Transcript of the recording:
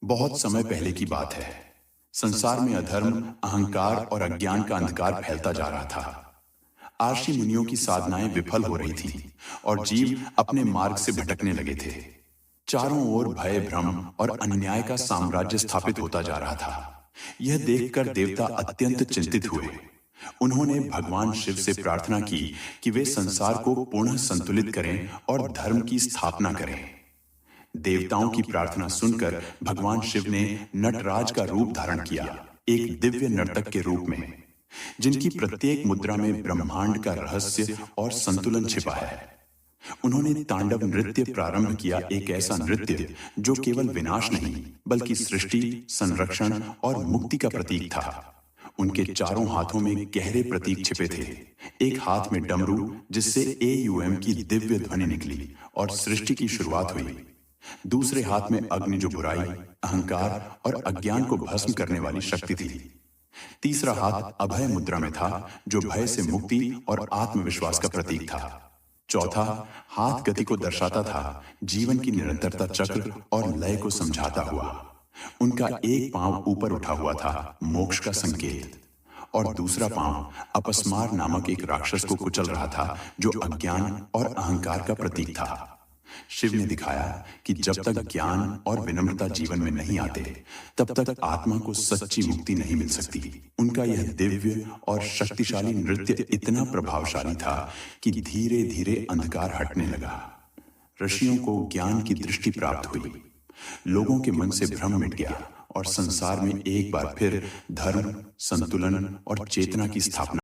बहुत समय पहले की बात है। संसार में अधर्म, अहंकार और अज्ञान का अंधकार फैलता जा रहा था। आर्षि मुनियों की साधनाएं विफल हो रही थीं और जीव अपने मार्ग से भटकने लगे थे। चारों ओर भय, भ्रम और अन्याय का साम्राज्य स्थापित होता जा रहा था। यह देखकर देवता अत्यंत चिंतित हुए। उन्होंने भगवान शिव से प्रार्थना की कि वे संसार को पुनः संतुलित करें और धर्म की स्थापना करें। देवताओं की प्रार्थना सुनकर भगवान शिव ने नटराज का रूप धारण किया, एक दिव्य नर्तक के रूप में, जिनकी प्रत्येक मुद्रा में ब्रह्मांड का रहस्य और संतुलन छिपा है। उन्होंने तांडव नृत्य प्रारंभ किया, एक ऐसा नृत्य जो केवल विनाश नहीं बल्कि सृष्टि, संरक्षण और मुक्ति का प्रतीक था। उनके चारों हाथों में गहरे प्रतीक छिपे थे। एक हाथ में डमरू, जिससे AUM की दिव्य ध्वनि निकली और सृष्टि की शुरुआत हुई। दूसरे हाथ में अग्नि, जो बुराई, अहंकार और अज्ञान को भस्म करने वाली शक्ति थी। तीसरा हाथ अभय मुद्रा में था, जो भय से मुक्ति और आत्मविश्वास का प्रतीक था। चौथा हाथ गति को दर्शाता था, जीवन की निरंतरता चक्र और लय को समझाता हुआ। उनका एक पांव ऊपर उठा हुआ था, मोक्ष का संकेत, और दूसरा पांव अपस्मार नामक एक राक्षस को कुचल रहा था, जो अज्ञान और अहंकार का प्रतीक था। शिव ने दिखाया कि जब तक ज्ञान और विनम्रता जीवन में नहीं आते, तब तक आत्मा को सच्ची मुक्ति नहीं मिल सकती। उनका यह दिव्य और शक्तिशाली नृत्य इतना प्रभावशाली था कि धीरे धीरे अंधकार हटने लगा। ऋषियों को ज्ञान की दृष्टि प्राप्त हुई, लोगों के मन से भ्रम मिट गया और संसार में एक बार फिर धर्म, संतुलन और चेतना की स्थापना